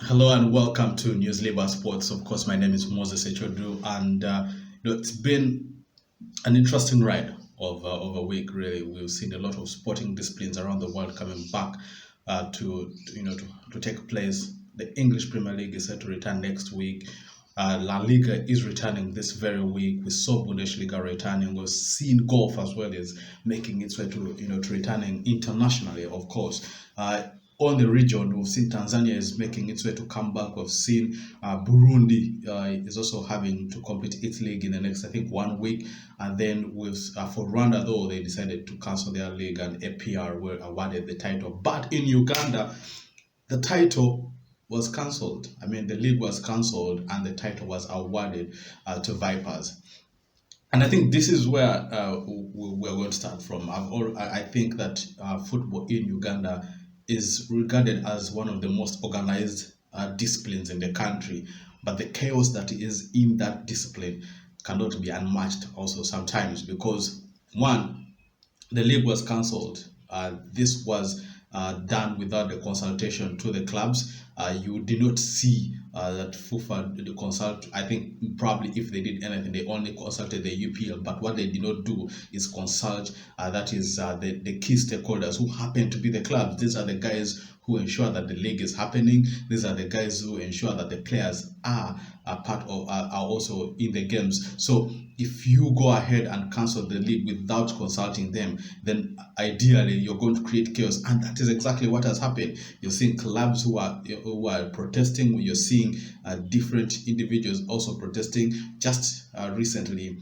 Hello and welcome to News Labour Sports. Of course, my name is Moses Echodu, and it's been an interesting ride of a week. Really, we've seen a lot of sporting disciplines around the world coming back to take place. The English Premier League is set to return next week. La Liga is returning this very week. We saw Bundesliga returning. We've seen golf as well as making its way to returning internationally, of course. On the region, we've seen Tanzania is making its way to come back. We've seen Burundi is also having to complete its league in the next, I think, 1 week. And then with for Rwanda, though, they decided to cancel their league and APR were awarded the title. But in Uganda, the title was cancelled. I mean, the league was cancelled and the title was awarded to Vipers. And I think this is where we're going to start from. I think that football in Uganda is regarded as one of the most organized disciplines in the country, but the chaos that is in that discipline cannot be unmatched also sometimes because one, the league was cancelled. This was done without the consultation to the clubs. You did not see that FIFA did consult. I think probably if they did anything, they only consulted the UPL. But what they did not do is consult. That is the key stakeholders who happen to be the clubs. These are the guys who ensure that the league is happening. These are the guys who ensure that the players are also in the games. So if you go ahead and cancel the league without consulting them, then ideally you're going to create chaos, and that is exactly what has happened. You're seeing clubs who are protesting. You're seeing different individuals also protesting. Just recently,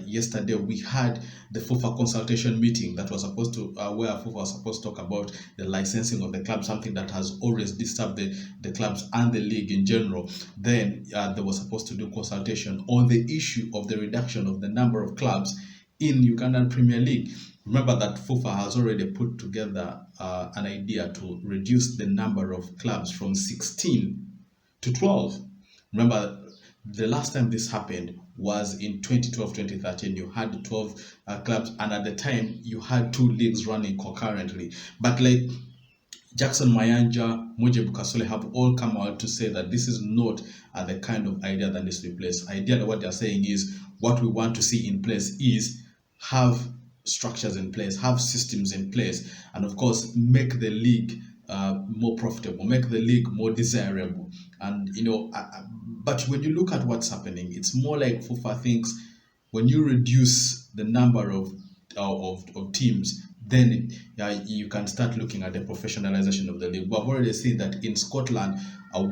yesterday we had the FIFA consultation meeting that was supposed to where FIFA was supposed to talk about the licensing of the club, something that has always disturbed the clubs and the league in general. Then they were supposed to do consultation on the issue of the reduction of the number of clubs in Ugandan Premier League. Remember that FIFA has already put together an idea to reduce the number of clubs from 16 to 12. Remember, the last time this happened was in 2012-2013. You had 12 clubs, and at the time you had two leagues running concurrently. But like Jackson Mayanja, Mujib Kasole have all come out to say that this is not the kind of idea that needs to be placed. Idea, what they're saying is what we want to see in place is have structures in place, have systems in place, and of course make the league more profitable, make the league more desirable. And but when you look at what's happening, it's more like FIFA thinks when you reduce the number of teams, then you can start looking at the professionalization of the league. We've already seen that in Scotland,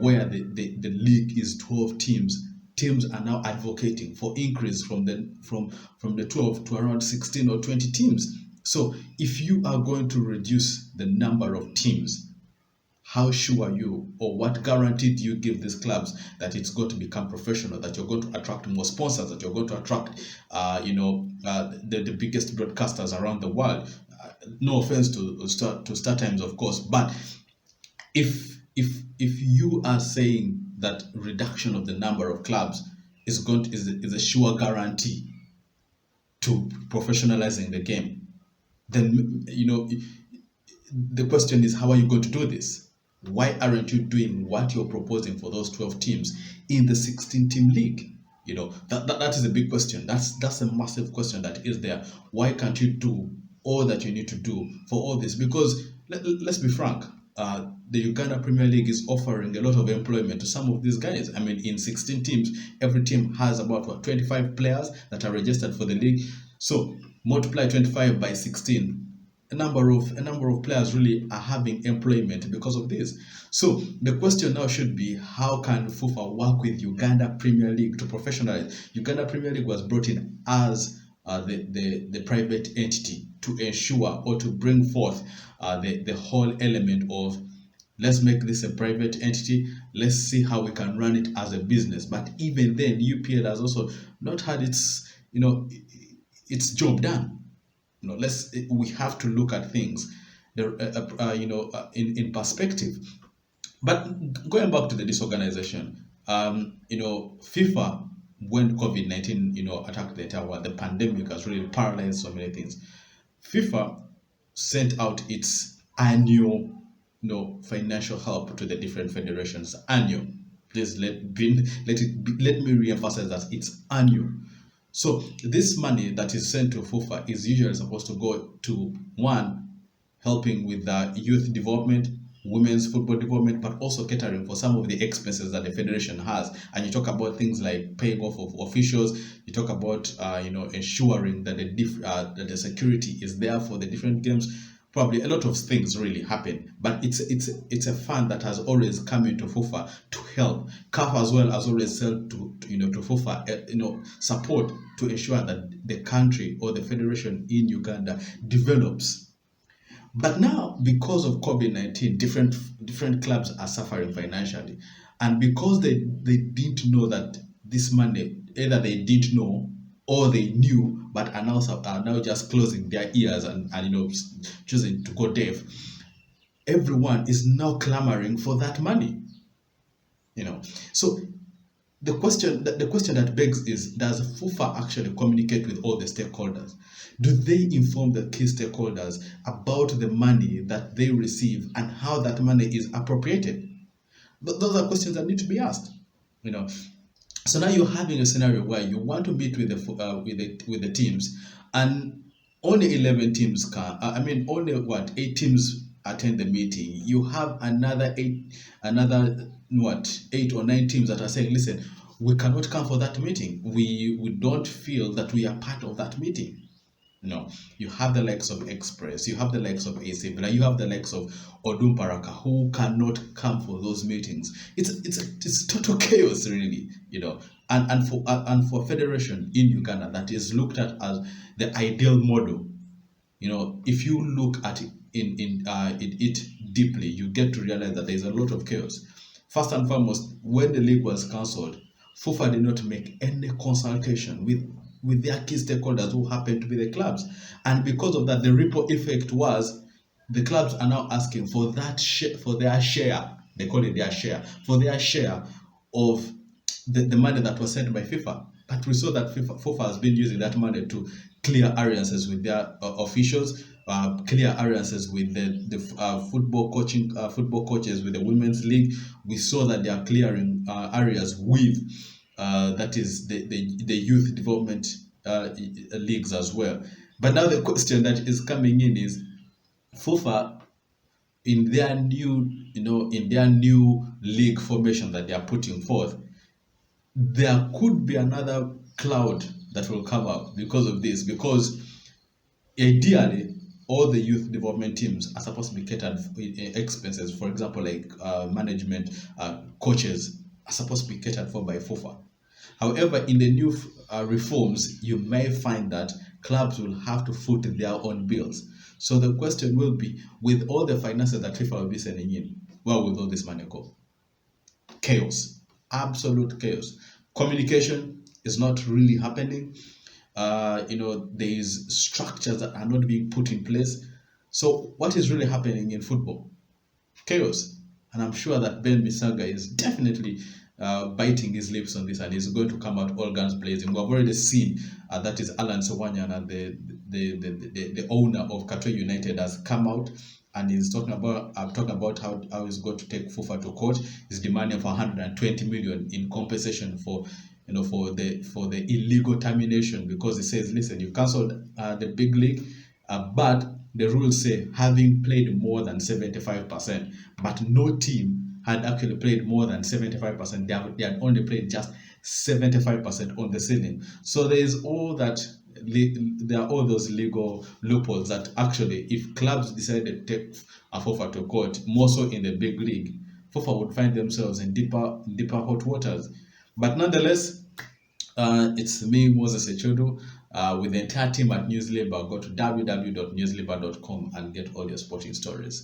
where the league is 12 teams, teams are now advocating for increase from the 12 to around 16 or 20 teams. So if you are going to reduce the number of teams, how sure are you, or what guarantee do you give these clubs that it's going to become professional, that you're going to attract more sponsors, that you're going to attract the biggest broadcasters around the world? No offense to Star Times, of course, but if you are saying that reduction of the number of clubs is a sure guarantee to professionalizing the game, then the question is, how are you going to do this? Why aren't you doing what you're proposing for those 12 teams in the 16-team league? That is a big question. That's a massive question that is there. Why can't you do all that you need to do for all this? Because let's be frank, the Uganda Premier League is offering a lot of employment to some of these guys. I mean, in 16 teams, every team has about 25 players that are registered for the league. So multiply 25 by 16. A number of players really are having employment because of this. So the question now should be, how can FIFA work with Uganda Premier League to professionalize? Uganda Premier League was brought in as the private entity to ensure or to bring forth the whole element of, let's make this a private entity, let's see how we can run it as a business. But even then, UPL has also not had its job done. We have to look at things in perspective. But going back to the disorganization, FIFA, when COVID-19 attacked the entire world, the pandemic has really paralyzed so many things. FIFA sent out its annual financial help to the different federations annual. Please let me re-emphasize that it's annual. So this money that is sent to FUFA is usually supposed to go to one, helping with the youth development, women's football development, but also catering for some of the expenses that the federation has. And you talk about things like paying off of officials. You talk about ensuring that that the security is there for the different games. Probably a lot of things really happen, but it's a fund that has always come into FUFA to help. CAF as well has always helped to FUFA support to ensure that the country or the federation in Uganda develops. But now, because of COVID-19, different clubs are suffering financially, and because they didn't know that this money, either they didn't know or they knew, but are now just closing their ears and choosing to go deaf. Everyone is now clamoring for that money. So the question that begs is, does FUFA actually communicate with all the stakeholders? Do they inform the key stakeholders about the money that they receive and how that money is appropriated? Those are questions that need to be asked. So now you're having a scenario where you want to meet with the teams, and only 11 teams can. Only 8 teams attend the meeting. You have another 8 or 9 teams that are saying, listen, we cannot come for that meeting. We don't feel that we are part of that meeting. You have the likes of Express, you have the likes of AC Villa, you have the likes of Odumparaka who cannot come for those meetings. It's total chaos, really. And for federation in Uganda that is looked at as the ideal model. If you look at it deeply, you get to realize that there's a lot of chaos. First and foremost, when the league was cancelled, FUFA did not make any consultation with their key stakeholders who happen to be the clubs. And because of that, the ripple effect was the clubs are now asking for their share. They call it their share. For their share of the money that was sent by FIFA. But we saw that FIFA has been using that money to clear areas with their officials, clear areas with the football coaches with the women's league. We saw that they are clearing areas with that is the youth development leagues as well. But now the question that is coming in is, FUFA, in their new league formation that they are putting forth, there could be another cloud that will come up because of this. Because ideally, all the youth development teams are supposed to be catered expenses. For example, like management, coaches are supposed to be catered for by FUFA. However, in the new reforms, you may find that clubs will have to foot their own bills. So the question will be, with all the finances that FIFA will be sending in, where will all this money go? Chaos, absolute chaos. Communication is not really happening. There is structures that are not being put in place. So what is really happening in football? Chaos. And I'm sure that Ben Misaga is definitely biting his lips on this, and he's going to come out all guns blazing. We've already seen that is Alan Sawanyana, the owner of Katwe United, has come out and he's talking about how he's going to take FUFA to court. He's demanding for 120 million in compensation for the illegal termination, because he says, listen, you cancelled the big league, but the rules say having played more than 75%, but no team had actually played more than 75%. They had only played just 75% on the ceiling. So there is there are all those legal loopholes that actually, if clubs decided to take a FUFA to court, more so in the big league, FUFA would find themselves in deeper hot waters. But nonetheless, it's me, Moses Echodo, with the entire team at News Labour. Go to www.newslabour.com and get all your sporting stories.